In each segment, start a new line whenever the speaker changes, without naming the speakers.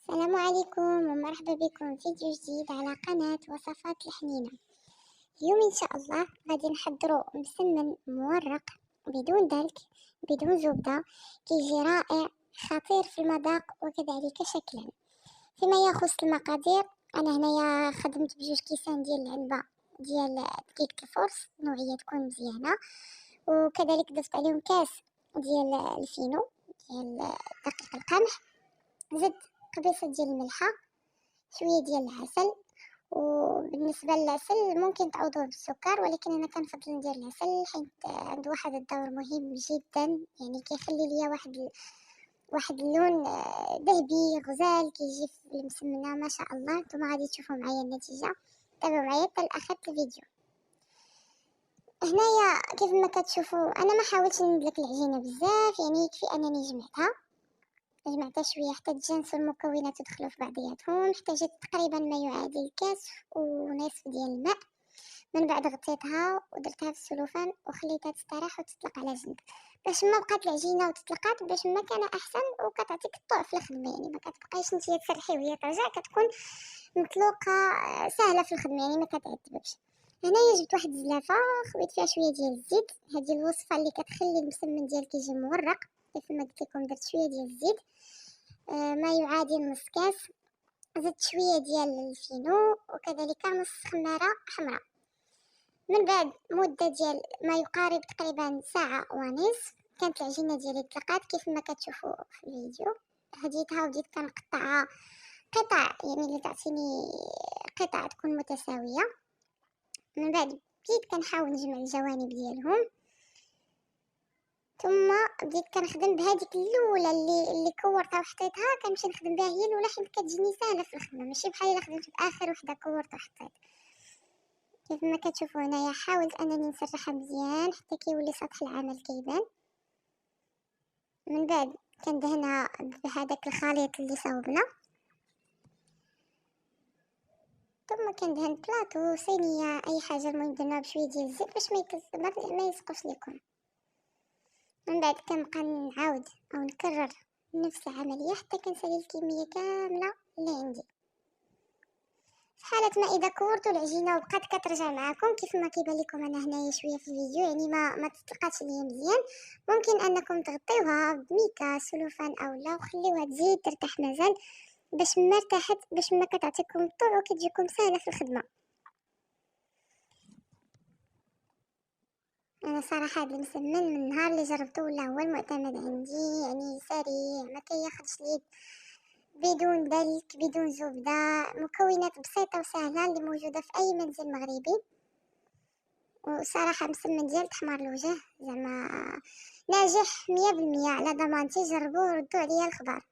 السلام عليكم ومرحبا بكم في فيديو جديد على قناة وصفات الحنينة. اليوم إن شاء الله غادي نحضروا مسمن مورق بدون دلك بدون زبدة، كيجي رائع خطير في المذاق وكذلك شكلا. فيما يخص المقادير، أنا هنايا خدمت بجوج كيسان ديال العنبة ديال دقيقة الفرص نوعية تكون مزيانة، وكذلك ضفت عليهم كاس ديال الفينو ديال دقيق القمح، زدت قبيصة ديال الملحة، شويه ديال العسل. وبالنسبه للعسل ممكن تعوضوه بالسكر، ولكن انا كنفضل ندير العسل حيت عنده واحد الدور مهم جدا، يعني كيخلي ليا واحد اللون ذهبي غزال كيجي في المسمنه ما شاء الله. نتوما غادي تشوفوا معايا النتيجه، تابعوا معايا حتى لاخر الفيديو. هنايا كيف ما كتشوفوا انا ما حاولتش ندلك العجينه بزاف، يعني يكفي انني جمعتها شويه حتى تجانسوا المكونات يدخلوا في بعضياتهم. احتاجت تقريبا ما يعادل كاس ونصف ديال الماء. من بعد غطيتها ودرتها في السلوفان وخليتها تستراح وتطلق على جنب باش ما بقات العجينه وتطلقات، باش ما كان احسن وكتعطيك الطوع في الخدمه، يعني ما كتبقايش نتيا تسرحي وهي ترجع، كتكون مطلوقه سهله في الخدمه، يعني ما كتعذبش. هنايا جبت واحد الزلافه خويت فيها شويه ديال الزيت. هذه الوصفه اللي كتخلي المسمن ديالك يجي مورق. كيف ما قلت لكم درت شويه ديال الزيت، ما يعادل نص كاس. زدت شويه ديال الفينو وكذلك نص خماره حمراء. من بعد مده ديال ما يقارب تقريبا ساعه ونصف كانت العجينه ديالي طلقات كيف ما كتشوفوا في الفيديو. هديتها وبديت كنقطعها قطع، يعني اللي تعطيني قطع تكون متساويه. من بعد بديت كنحاول نجمع الجوانب ديالهم، ثم بديت كنخدم بهذيك الاولى اللي كورتها وحطيتها، كنمشي نخدم بها هي الاولى حيت كتجيني ساهله في الخدمه، ماشي بحال الا خدمت باخر وحده كورت وحطيت. كيف ما كتشوفوا هنايا حاولت انني نسرحها مزيان حتى كيولي سطح العمل كيبان. من بعد كندهنها بهذاك الخليط اللي صاوبنا، ثم كندهن بلاطو صينيه اي حاجه، المهم درناها بشويه ديال الزيت باش ما يسقوش ليكم. من بعد كنبقى نعاود او نكرر نفس العمليه حتى كنسالي الكميه كامله اللي عندي. في حالة ما اذا كورتوا العجينه وبقات كترجع معاكم كيف ما كيبان لكم انا هنايا شويه في الفيديو، يعني ما تطلقاتش ليا مزيان، ممكن انكم تغطيوها بميكا سلوفان او لا وخليوها تزيد ترتاح مازال باش ما ارتاحت، باش ما كتعطيكم الطوع وكتجيكم سهله في الخدمه. انا صراحه هذا المسمن من النهار اللي جربته ولا هو المعتمد عندي، يعني سريع ما كياخذش اليد، بدون دلك بدون زبده، مكونات بسيطه وسهله اللي موجوده في اي منزل مغربي. وصراحه مسمن ديال تحمر الوجه، زعما ناجح 100% على ضمانتي. جربوه وردوا عليا الخبر.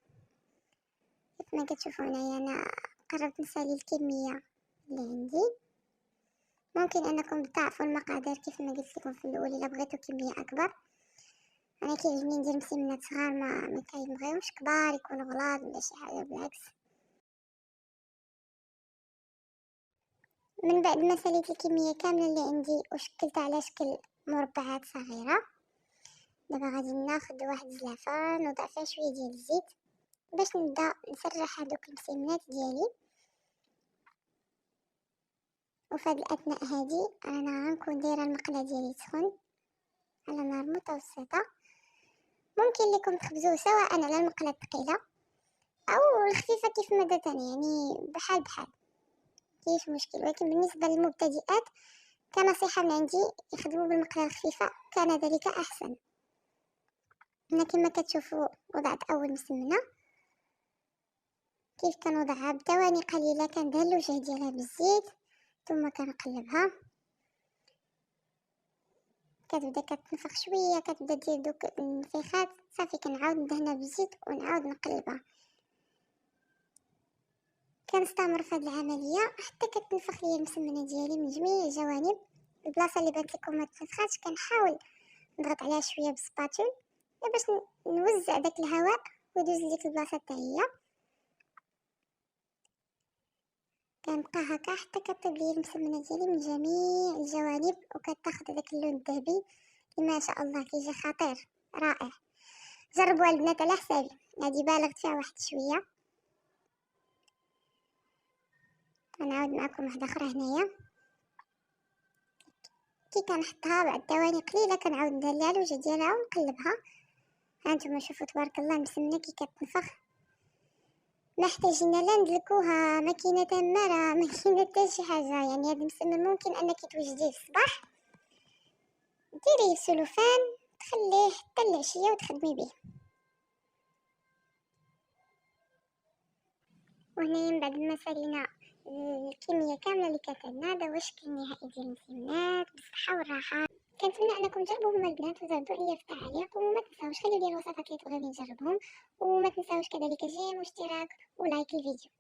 كيف ما كتشوفوا هنايا انا قربت نسالي الكميه اللي عندي. ممكن انكم تضاعفوا المقادير كيف ما قلت لكم في الاول الا بغيتوا كميه اكبر. انا كيعجبني ندير مسمنات صغار، ما كيبغيوش كبار يكونوا غلاظ ولا شي حاجه، بالعكس. من بعد ما ساليت الكميه كامله اللي عندي وشكلتها على شكل مربعات صغيره، دابا غادي ناخذ واحد الزلافه نوضع فيها شويه ديال الزيت باش نبدا نسرح هذوك المسمنات ديالي. وفي هاد الاثناء هادي انا غنكون دايره المقله ديالي تسخن على نار متوسطه. ممكن لكم تخبزوه سواء على المقله الثقيله او الخفيفه كيف ما درت انا، يعني بحال كاينش مشكل. ولكن بالنسبه للمبتدئات كنصيحه من عندي يخدموا بالمقله الخفيفه، كان ذلك احسن. هنا كما كتشوفوا وضعت اول مسمنه، كيف كنوضعها بثواني قليله كندهن الوجه ديالها بالزيت ثم كنقلبها، كتبدا كتنفخ شويه، كتبدا دير دوك النفيخات، صافي كنعاود ندهنها بالزيت ونعاود نقلبها. كنستمر في هذه العمليه حتى كتنفخ ليا المسمنه ديالي من جميع الجوانب. البلاصه اللي بانت لكم ما تنفخاتش كنحاول نضغط عليها شويه بالسباتول باش نوزع داك الهواء ويدوز لديك البلاصه حتى هي. كنبقى هكا حتى كطيب لي المسمنه ديالي من جميع الجوانب وكتاخذ داك اللون الذهبي اللي ما شاء الله كيجي خطير رائع. جربوها البنات على حسابي، هادي بالغت فيها واحد شويه. غنعاود معكم واحده اخرى هنايا. كي كنحطها بعد ثواني قليله كنعاود ندير ليها الوجه ديالها ونقلبها. هانتوما شوفوا تبارك الله مسمنه كي كتنفخ، ما احتاجينا لا ندلكوها، ما كاينه تماره، ما كاينه حتى شي حاجه. يعني هذا المسمن ممكن انك توجديه في الصباح، ديريه في سلوفان تخليه حتى العشيه وتخدمي به. وهنايا من بعد ما سالينا الكميه كامله اللي كانت عندنا، هذا هو الشكل النهائي ديال المسمنات بالصحه والراحه. كنتمنى انكم تجربوهم البنات وتردوا لي في التعليق، وما تنساوش خليو لي الوصفات اللي تبغيو نجربهم، وما تنساوش كذلك الجيم واشتراك ولايك الفيديو.